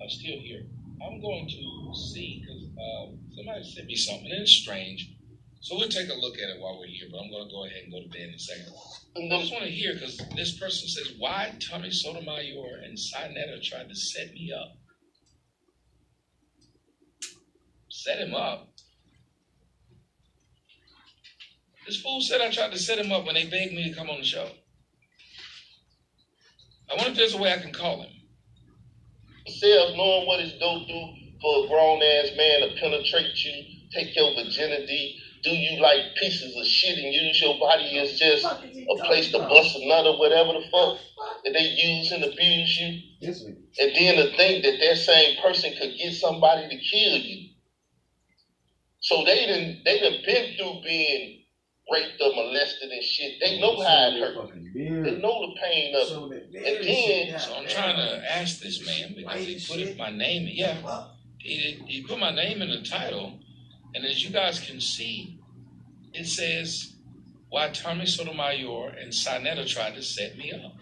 I'm still here. I'm going to see, because somebody sent me something, and it's strange. So we'll take a look at it while we're here, but I'm going to go ahead and go to bed in a second. I just want to hear, because this person says, why Tommy Sotomayor and Sinetta tried to set me up. Set him up? This fool said I tried to set him up when they begged me to come on the show. I wonder if there's a way I can call him. Yourself knowing what it's go through for a grown-ass man to penetrate you, take your virginity, do you like pieces of shit and use your body as just a place to bust a nut or whatever the fuck that they use and abuse you. And then to think that that same person could get somebody to kill you. So they done been through being raped or molested and shit. They know how it hurt. They know the pain of it. So I'm trying to ask this man, because he put my name in. Yeah, he put my name in the title. And as you guys can see, it says, why Tommy Sotomayor and Sinetta tried to set me up.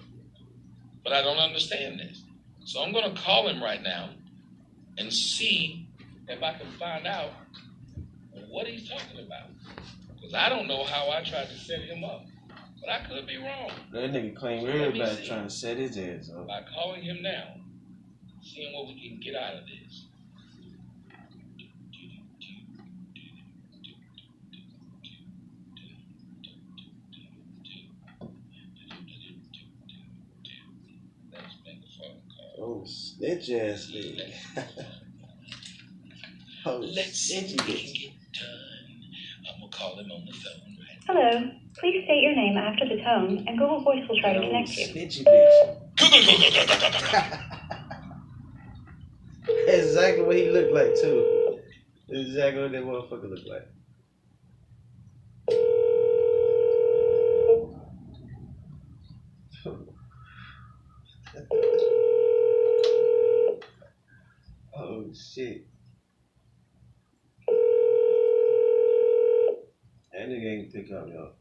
But I don't understand this. So I'm going to call him right now and see if I can find out what he's talking about. Because I don't know how I tried to set him up. But I could be wrong. That nigga claim everybody's trying to set his ass up. By calling him now, seeing what we can get out of this. Oh, snitch ass nigga. Oh, let's see if we can get done. I'm gonna call him on the phone right now. Hello. Please state your name after the tone, and Google Voice will try to connect you. Snitchy bitch. That's exactly what he looked like too. That's exactly what that motherfucker looked like. Oh shit. That nigga ain't pick up, y'all.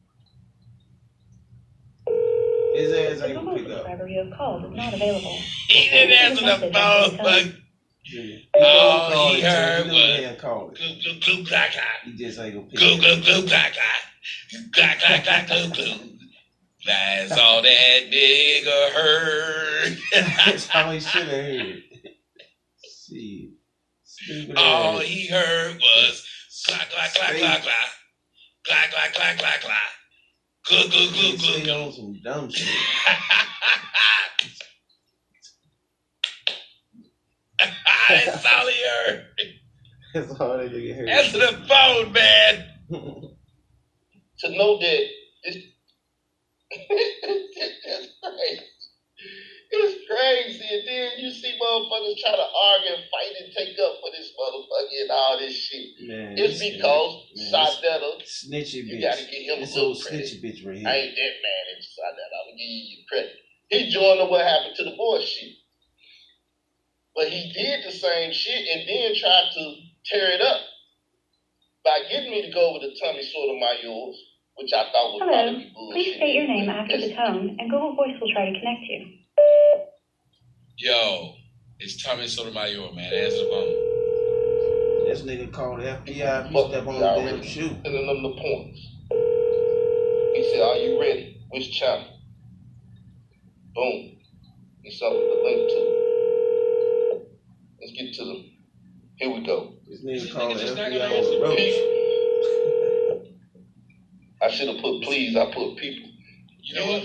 His ass ain't gonna pick up. The subscriber you have called is not available. He didn't answer the phone, but all he heard was glue, glue, clack, clack. He just ain't gonna pick glue, up. glue, glue, clack, clack. Clack, clack, clack, glue, glue. That's all that nigga heard. That's how he should have heard. See. All he heard was clack, clack, clack, clack, clack. Clack, clack, clack, clack, clack. Glue, glue, glue, glue, glue. On some dumb shit. That's all he heard. That's all that nigga heard. Answer the phone, man. To know that it's crazy. And then you see motherfuckers try to argue and fight and take up for this motherfucker and all this shit. Man, it's because Sinetta, snitchy bitch. You gotta give him this a little old credit. snitchy bitch right here. I ain't that man in Sinetta. I'm gonna give you credit. He joined what happened to the bullshit. But he did the same shit and then tried to tear it up by getting me to go over to Tommy Sotomayor's, which I thought was probably bullshit. Please state your name after the tone, and Google Voice will try to connect you. Yo, it's Tommy Sotomayor, man. Answer the phone. This nigga called the FBI. He step on the damn shoe. Sending them the points. He said, "Are you ready? Which channel?" Boom. He sent me the link to it. Let's get to them. Here we go. This nigga called the FBI on the road. I should have put please. I put people. You know what?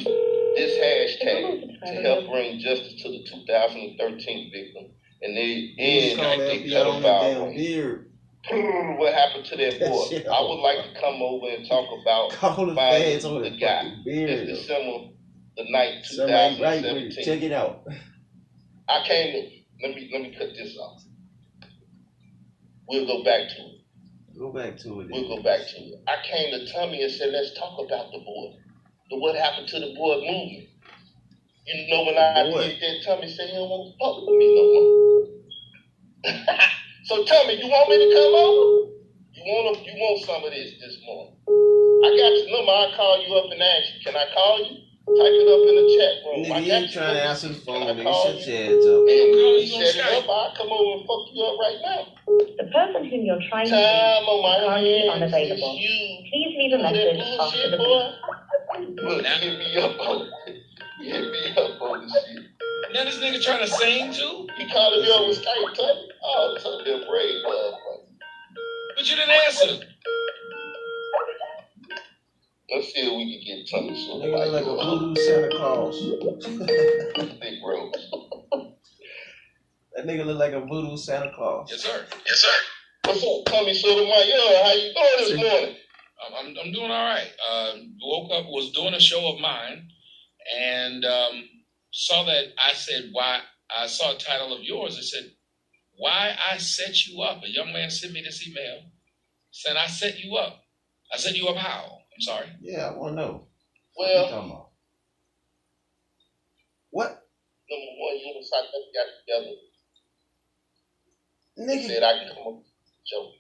This hashtag to help bring justice to the 2013 victim. And they end a pedophile rape. What happened to that boy? I would like to come over and talk about finding the guy. It's December the 9th, 2017. Check it out. I came to, let me cut this off. We'll go back to it. Go back to it. We'll go back to it. I came to Tommy and said, let's talk about the boy. What happened to the boy movement. You know when I did that, Tommy said he don't want to fuck with me no more. So Tommy, you want me to come over? You want some of this morning? I got your number. I'll call you up and ask you. Can I call you? Type it up in the chat room. Nigga, I you got ain't trying to answer the phone, Can I nigga. call Shut you? your ass up. I'm calling you on Set it Skype. up, I'll come over and fuck you up right now. The person whom you're trying to reach Time on is my currently hands. unavailable. It's you. Please leave a All that message after bullshit, the boy. beep. Look, Now- hit me up on it. Hit me up on the shit. Now this nigga trying to sing too? He calling me over Skype, Tubby. Oh, Tubby, a brave motherfucker. But you didn't answer. Let's see if we can get Tommy so Nigga look like a voodoo Santa Claus. Big bro. That nigga look like a voodoo Santa Claus. Yes, sir. Yes, sir. What's up, Tommy Sotomayor? How you doing this morning? I'm doing all right. Woke up, was doing a show of mine, and saw that I said, why, I saw a title of yours. It said, why I set you up. A young man sent me this email saying, I set you up. I set you up how? I'm sorry. Yeah, I want to know. What Well, you talking about? What? number one, you and Santa got together. He Nigga. said I can come on the show.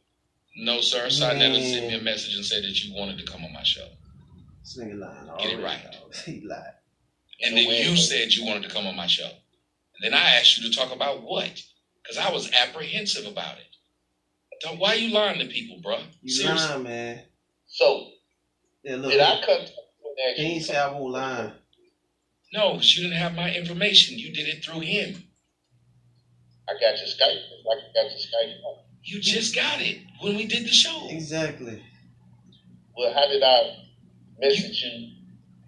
No, sir. Sinetta Man. sent me a message and said that you wanted to come on my show. This nigga lying Get it already, right. dog. He lied. And then you said you wanted to come on my show. And then I asked you to talk about what? Because I was apprehensive about it. Dog, why are you lying to people, bro? You Seriously. lying, man. So, Yeah, look. did I contact you and ask He you? ain't say I won't lie. No, because you didn't have my information. You did it through him. I got your Skype. Like I got your Skype. You just got it when we did the show. Exactly. Well, how did I message you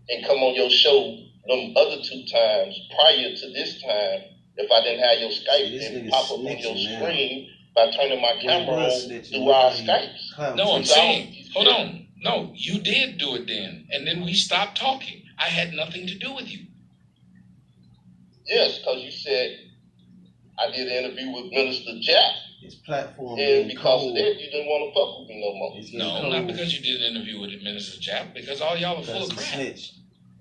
and come on your show them other 2 times prior to this time if I didn't have your Skype This and nigga pop up on your snitching now. screen by turning my camera on snitching, through our now he Skypes? clout No, I'm chasing. saying, hold on. No, you did do it then. And then we stopped talking. I had nothing to do with you. Yes, because you said I did an interview with Minister Jack, His platform and getting because cold. of that, you didn't want to fuck with me no more. It's getting No, cold. not because you did an interview with Minister Jap, because all y'all are full of Because he crap. snitched.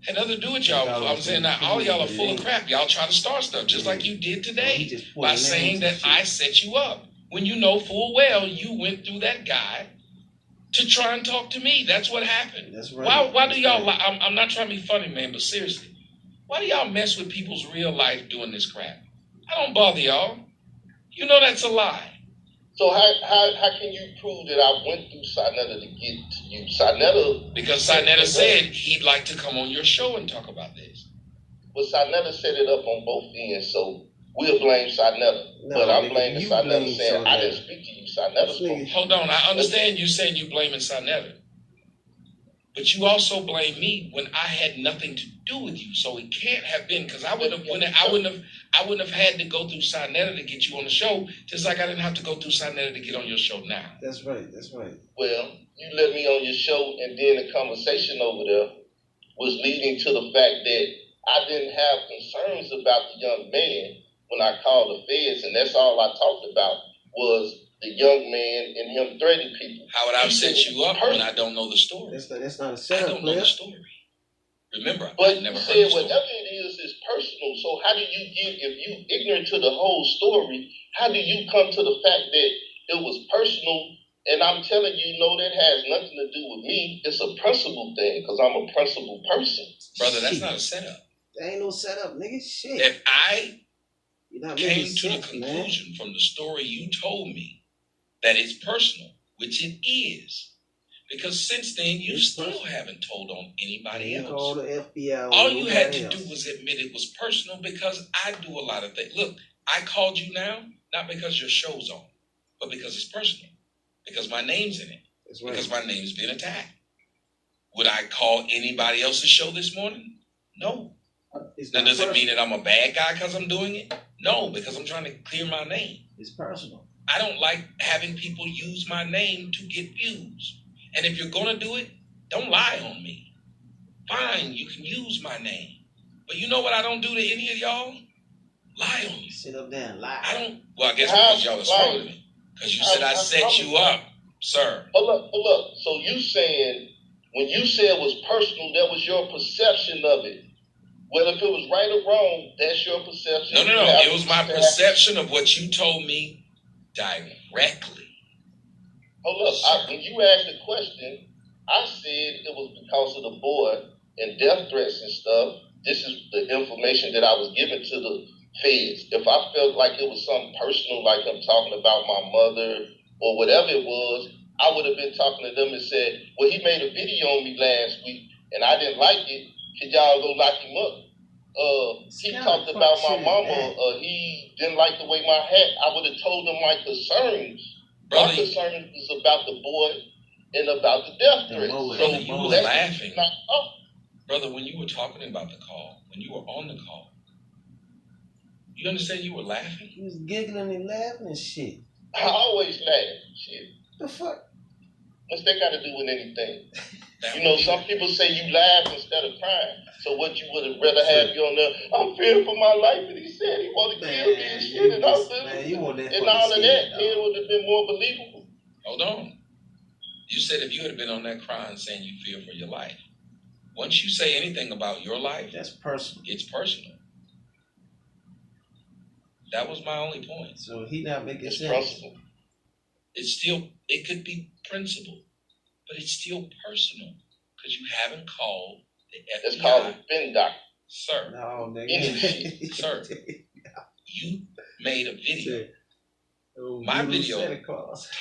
Had nothing to do with y'all. I'm saying that all y'all are full of crap. Y'all try to start stuff just like you did He today just by pointing saying names that and I shit. set you up when you know full well you went through that guy to try and talk to me. That's what happened. That's right. Why do That's y'all right. lie? I'm not trying to be funny, man, but seriously, why do y'all mess with people's real life doing this crap? I don't bother y'all. You know that's a lie. So how can you prove that I went through Sinetta to get to you? Sinetta, Because Sinetta said he'd like to come on your show and talk about this. well, Sinetta set it up on both ends, so we'll blame Sinetta. No, But I'm nigga, blaming you Sinetta blame saying I Sinetta. didn't speak to you. Sinetta This spoke. nigga- Hold on, I understand you saying you blaming Sinetta. But you also blame me when I had nothing to do with you. So it can't have been because I wouldn't have had to go through Sinetta to get you on the show, just like I didn't have to go through Sinetta to get on your show now. That's right. That's right. Well, you let me on your show, and then the conversation over there was leading to the fact that I didn't have concerns about the young man when I called the feds, and that's all I talked about was the young man and him threatening people. How would I set you up when I don't know the story? That's not a I setup, don't know player. the story. Remember, But I've never you heard the said story. whatever it is personal. So how do you get, if you ignorant to the whole story, how do you come to the fact that it was personal? And I'm telling you, no, that has nothing to do with me. It's a principle thing because I'm a principled person. Brother, that's Shit. not a setup. That ain't no setup, nigga. Shit. If I You're not came making to the sense, man. conclusion from the story you told me that it's personal, which it is, because since then you It's still personal. haven't told on anybody You else. call the FBI. All you had to else. do was admit it was personal because I do a lot of things. Look, I called you now, not because your show's on, but because it's personal. Because my name's in it. That's right. Because my name's been attacked. Would I call anybody else's show this morning? No. It's Now, not does it personal. mean that I'm a bad guy because I'm doing it? No, because I'm trying to clear my name. It's personal. I don't like having people use my name to get views. And if you're going to do it, don't lie on me. Fine, you can use my name. But you know what I don't do to any of y'all? Lie on me. Sit up there and lie. I don't. Well, I guess because y'all are smarter than me. Because you said I set you up, sir. Hold up. So you saying, when you said it was personal, that was your perception of it. Whether if it was right or wrong, that's your perception. No. It was my perception of what you told me directly. Hold up. When you asked the question, I said it was because of the boy and death threats and stuff. This is the information that I was given to the feds. If I felt like it was something personal, like I'm talking about my mother or whatever it was, I would have been talking to them and said, well, he made a video on me last week and I didn't like it. Could y'all go lock him up? He talked about my mama. He didn't like the way my hat. I would have told him my concerns. My concern is about the boy and about the death threat. So you were laughing. Brother, when you were talking about the call, when you were on the call, you understand you were laughing? He was giggling and laughing and shit. I always laugh. Shit. The fuck? What's that got to do with anything? You know, some people say you laugh instead of crying. So what you would have rather have you on there, I'm fearing for my life, and he said he wanted to kill me and shit, and all this. And all of that, it would have been more believable. Hold on. You said if you had been on that crying saying you fear for your life, once you say anything about your life, that's personal. It's personal. That was my only point. So he not making sense. Principle. It's still, it could be principle, but it's still personal because you haven't called the FBI. It's called a spin doctor. Sir. No, nigga. Sir. You made a video. My video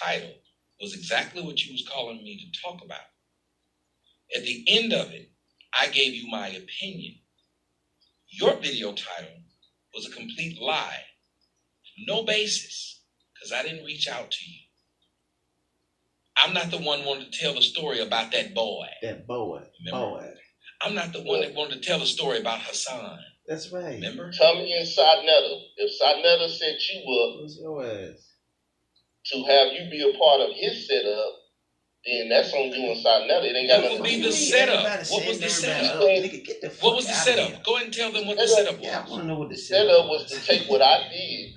title was exactly what you was calling me to talk about. At the end of it, I gave you my opinion. Your video title was a complete lie. No basis, because I didn't reach out to you. I'm not the one wanting to tell the story about that boy. That boy. Remember? Boy. I'm not the one that wanted to tell the story about Hassan. That's right. Remember? Tommy and Sarnetta. If Sarnetta set you up what's your ass? To have you be a part of his setup, then that's on you and Sarnetta. It ain't got nothing to do with What would be the setup? What was the setup? What was the setup? Go ahead and tell them what the setup was. Yeah, I want to know what the setup was. To take what I did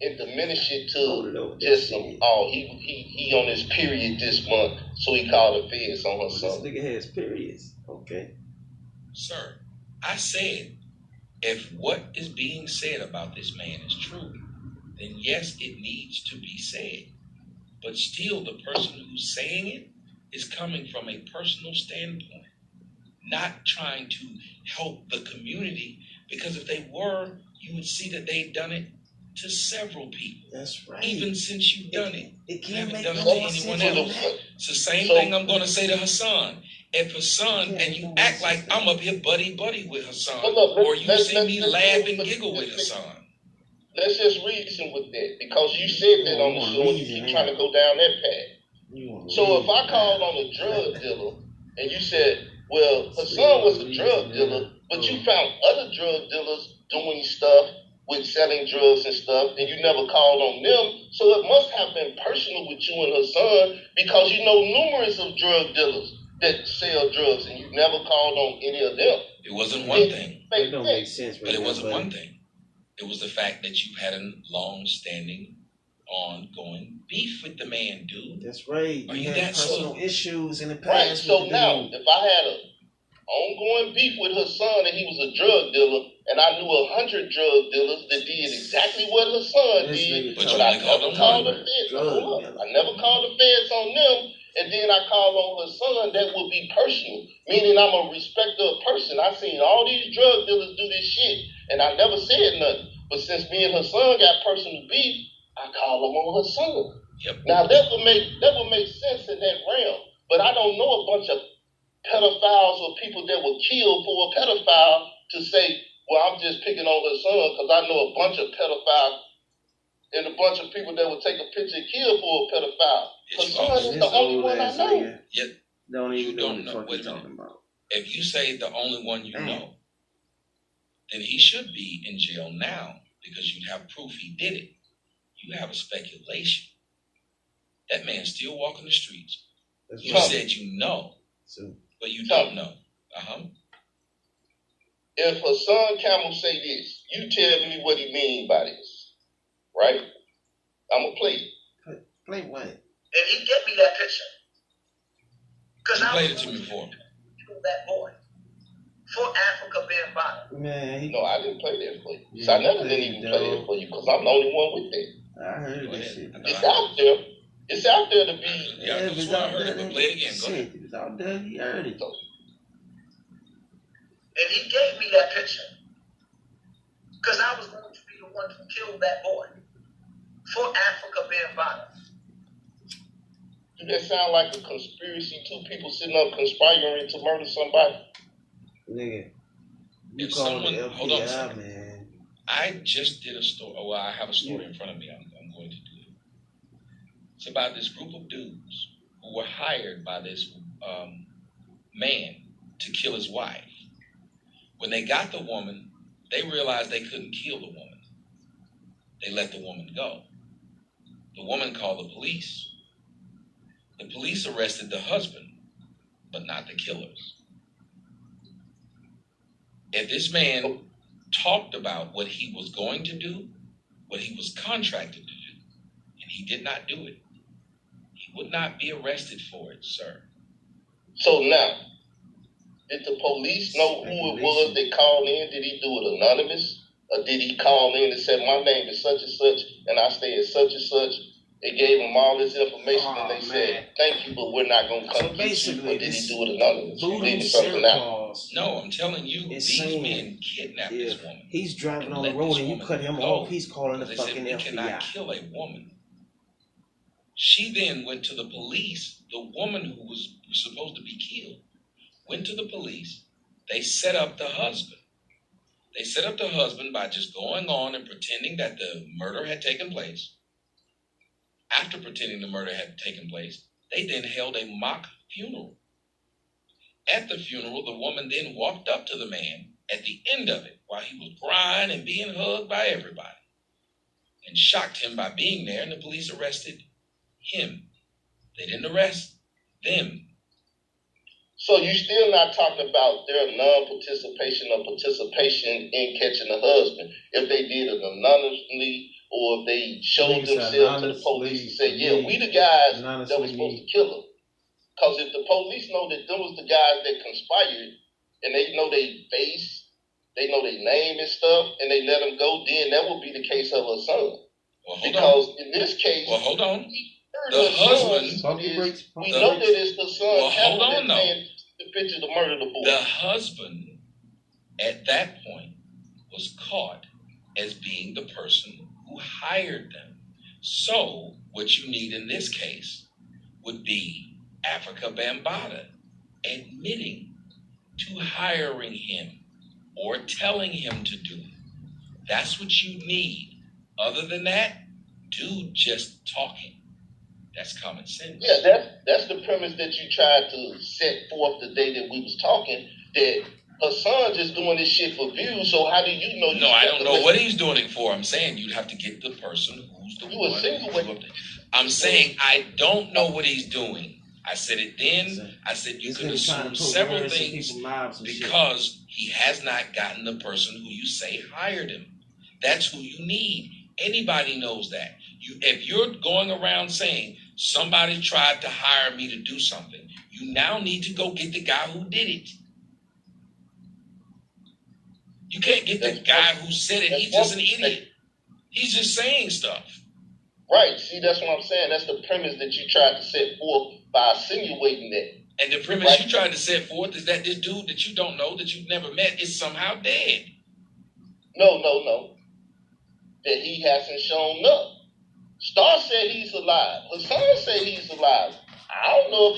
and diminish it to just some, he on his period this month, so he called the feds on her son. This nigga has periods. Okay. Sir, I said, if what is being said about this man is true, then yes, it needs to be said. But still, the person who's saying it is coming from a personal standpoint, not trying to help the community, because if they were, you would see that they've done it to several people. That's right. Even since you've done it. It You can't haven't make done it no to anyone sense. else. It's the same thing I'm going to say to Hassan. If Hassan, and you act like I'm up here buddy with Hassan, or you see me laugh and giggle with Hassan. Let's just reason with that, because you said that on the show and you keep trying to go down that path. So if I called on a drug dealer and you said, well, Hassan was a drug dealer, but you found other drug dealers doing stuff with selling drugs and stuff, and you never called on them, so it must have been personal with you and Hassan, because you know numerous of drug dealers that sell drugs, and you never called on any of them. It wasn't one thing. It don't make sense, but it wasn't one thing. It was the fact that you had a long-standing, ongoing beef with the man, dude. That's right. Are you you had that personal issues in the past. Right. So now, if I had a ongoing beef with Hassan and he was a drug dealer, and I knew 100 drug dealers that did exactly what Hassan did, but I never called the feds. I never called the feds on them, and then I called on Hassan, that would be personal, meaning I'm a respecter of person. I seen all these drug dealers do this shit, and I never said nothing. But since me and Hassan got personal beef, I called him on Hassan. Yep. Now that would make sense in that realm, but I don't know a bunch of pedophiles or people that were killed for a pedophile to say, well, I'm just picking on Hassan because I know a bunch of pedophiles and a bunch of people that would take a picture and kill for a pedophile. Hassan is the only one I know. Yet, don't even know know what you're talking about. If you say the only one you know, then he should be in jail now because you have proof he did it. You have a speculation. That man's still walking the streets. You said you know, but you don't know. If Hassan Camel say this, you tell me what he mean by this, right? I'm gonna play it. Play what? And he get me that picture. Because I played it to me before. That boy. For Africa being bottom. Man, no, I didn't play that for you. So I never didn't even play it for you because I'm the only one with that. I heard that shit. It's out there. It's out there to be. Yeah, that's why I heard it, but play it again. Go ahead. It's out there. You heard it. And he gave me that picture. Because I was going to be the one who killed that boy for Africa Bambaataa. Do that sound like a conspiracy? Two people sitting up conspiring to murder somebody? Nigga, you If call someone, the hold on a FBI, second. man. I just did a story. Well, I have a story in front of me. I'm going to do it. It's about this group of dudes who were hired by this man to kill his wife. When they got the woman, they realized they couldn't kill the woman. They let the woman go. The woman called the police. The police arrested the husband, but not the killers. If this man talked about what he was going to do, what he was contracted to do, and he did not do it, he would not be arrested for it, sir. So now, did the police know who it was they called in? Did he do it anonymous? Or did he call in and say, my name is such and such, and I stay at such and such? They gave him all this information, and they said, thank you, but we're not going to come get you. Or did he do it anonymous? You leaving something out? No, I'm telling you, these men kidnapped this woman. He's driving on the road and you cut him off, he's calling the fucking FBI. We cannot kill a woman. She then went to the police. The woman who was supposed to be killed went to the police. They set up the husband. They set up the husband by just going on and pretending that the murder had taken place. After pretending the murder had taken place, they then held a mock funeral. At the funeral, the woman then walked up to the man at the end of it while he was crying and being hugged by everybody and shocked him by being there, and the police arrested him. They didn't arrest them. So you're still not talking about their non-participation or participation in catching the husband. If they did it anonymously or if they showed themselves to the police and said, yeah, we the guys that were supposed to kill him. Because if the police know that them was the guys that conspired and they know their face, they know their name and stuff, and they let them go, then that would be the case of her son. Well, because in this case, hold on. The husband we know that it's the son. Well, hold on, though. The picture to murder the boy. The husband, at that point, was caught as being the person who hired them. So, what you need in this case would be Africa Bambaataa admitting to hiring him or telling him to do it. That's what you need. Other than that, dude just talking. That's common sense. Yeah, that's the premise that you tried to set forth the day that we was talking, that her son just doing this shit for views, so how do you know? No, I don't know what he's doing it for. I'm saying you'd have to get the person who's the one. I'm saying I don't know what he's doing. I said it then. I said you could assume several things because he has not gotten the person who you say hired him. That's who you need. Anybody knows that. If you're going around saying somebody tried to hire me to do something, you now need to go get the guy who did it. You can't get the guy who said it. He's just an idiot. He's just saying stuff. Right. See, that's what I'm saying. That's the premise that you tried to set forth by insinuating that. And the premise you tried to set forth is that this dude that you don't know, that you've never met, is somehow dead. No. That he hasn't shown up. Star said he's alive. Hassan said he's alive. I don't know if